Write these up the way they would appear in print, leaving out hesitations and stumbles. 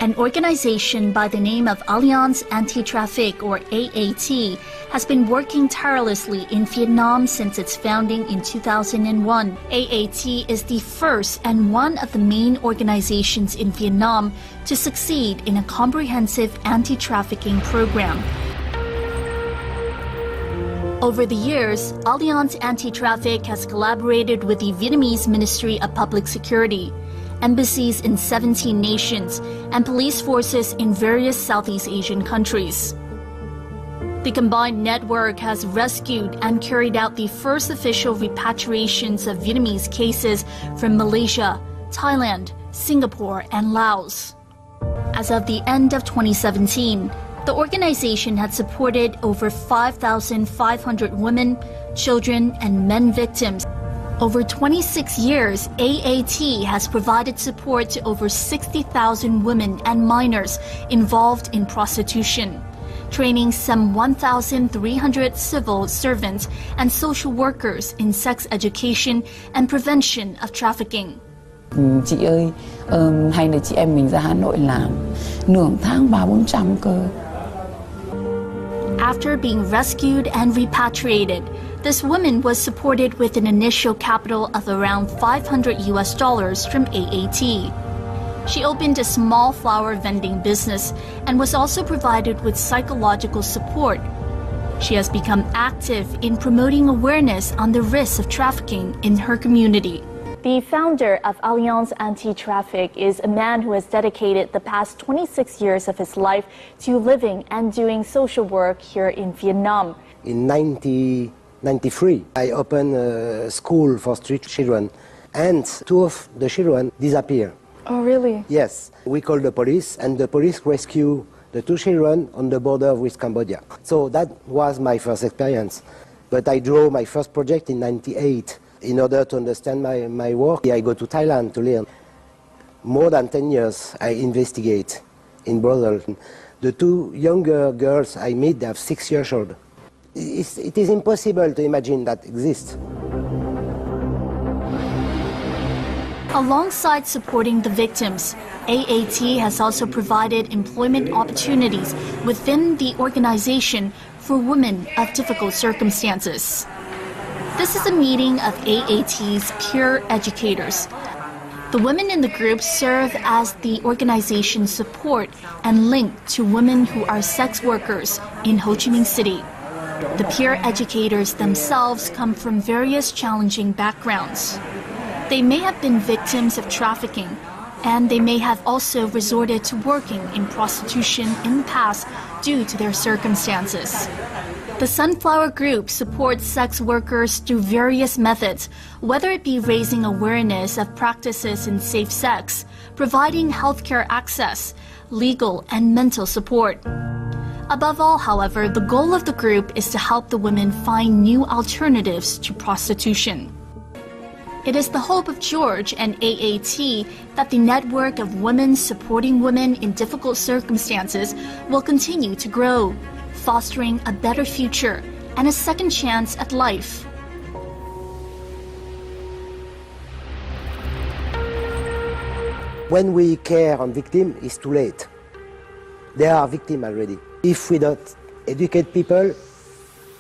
An organization by the name of Alliance Anti-Trafic, or AAT, has been working tirelessly in Vietnam since its founding in 2001. AAT is the first and one of the main organizations in Vietnam to succeed in a comprehensive anti-trafficking program. Over the years, Alliance Anti-Trafic has collaborated with the Vietnamese Ministry of Public Security, embassies in 17 nations, and police forces in various Southeast Asian countries. The combined network has rescued and carried out the first official repatriations of Vietnamese cases from Malaysia, Thailand, Singapore, and Laos. As of the end of 2017, the organization had supported over 5,500 women, children, and men victims. Over 26 years, AAT has provided support to over 60,000 women and minors involved in prostitution, training some 1,300 civil servants and social workers in sex education and prevention of trafficking. Chị ơi, hay là chị em mình ra Hà Nội làm nửa tháng 300-400 cơ. After being rescued and repatriated, this woman was supported with an initial capital of around $500 from AAT. She opened a small flower vending business and was also provided with psychological support. She has become active in promoting awareness on the risks of trafficking in her community. The founder of Alliance Anti-Trafic is a man who has dedicated the past 26 years of his life to living and doing social work here in Vietnam. In 1993, I opened a school for street children, and 2 of the children disappeared. Oh, really? Yes. We called the police, and the police rescued the 2 children on the border with Cambodia. So that was my first experience. But I drew my first project in 1998. In order to understand my work, I go to Thailand to learn. More than 10 years I investigate in Brussels. The 2 younger girls I meet, they have 6 years old. It is impossible to imagine that exists. Alongside supporting the victims, AAT has also provided employment opportunities within the organization for women of difficult circumstances. This is a meeting of AAT's peer educators. The women in the group serve as the organization's support and link to women who are sex workers in Ho Chi Minh City. The peer educators themselves come from various challenging backgrounds. They may have been victims of trafficking, and they may have also resorted to working in prostitution in the past due to their circumstances. The Sunflower Group supports sex workers through various methods, whether it be raising awareness of practices in safe sex, providing healthcare access, legal and mental support. Above all, however, the goal of the group is to help the women find new alternatives to prostitution. It is the hope of George and AAT that the network of women supporting women in difficult circumstances will continue to grow, fostering a better future and a second chance at life. When we care on victims, it's too late. They are victims already. If we don't educate people,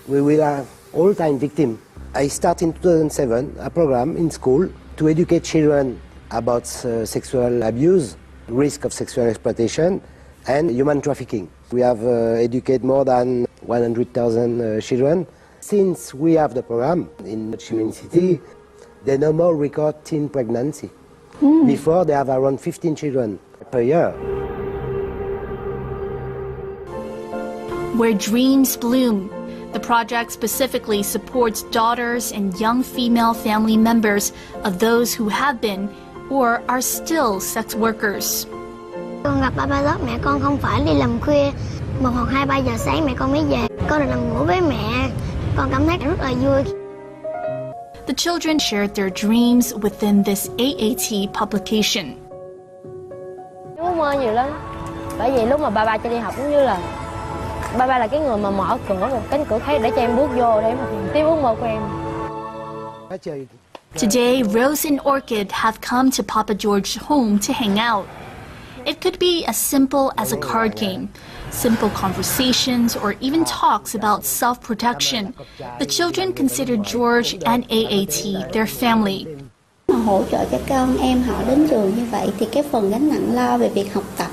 we will have all-time victims. I started in 2007 a program in school to educate children about sexual abuse, risk of sexual exploitation, and human trafficking. We have educated more than 100,000 children. Since we have the program in Ho Chi Minh City, they no more record teen pregnancy. Before, they have around 15 children per year. Where dreams bloom, the project specifically supports daughters and young female family members of those who have been or are still sex workers. Con gặp ba lớp mẹ con không phải đi làm khuya, 1 hoặc 2, 3 giờ sáng mẹ con mới về. Con được nằm ngủ với mẹ, con cảm thấy rất là vui. The children shared their dreams within this AAT publication. Ước mơ nhiều lắm, bởi vì lúc mà ba cho đi học cũng như là ba là cái người mà mở cửa một cánh cửa khác để cho em bước vô để mà tìm tiếp ước mơ của em. Today, Rose and Orchid have come to Papa George's home to hang out. It could be as simple as a card game, simple conversations, or even talks about self-protection. The children consider George and AAT their family. Hỗ trợ cho con em họ đến trường như vậy thì cái phần gánh nặng lo về việc học tập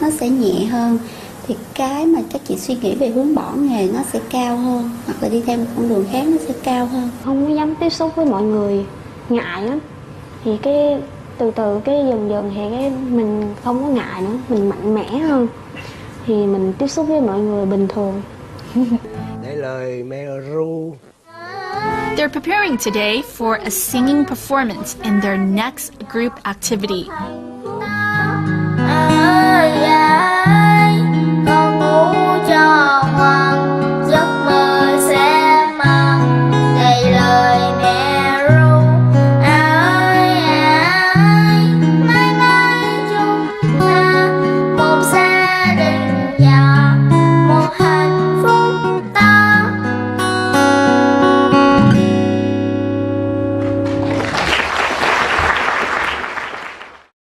nó sẽ nhẹ hơn, thì cái mà các chị suy nghĩ về hướng bỏ nghề nó sẽ cao hơn, hoặc là đi theo một con đường khác nó sẽ cao hơn. Không có dám tiếp xúc với mọi người, ngại lắm. Thì cái từ từ cái dần dần thì cái mình không có ngại nữa, mình mạnh mẽ hơn. Thì mình tiếp xúc với mọi người bình thường. Để lời mẹ ru. They're preparing today for a singing performance in their next group activity.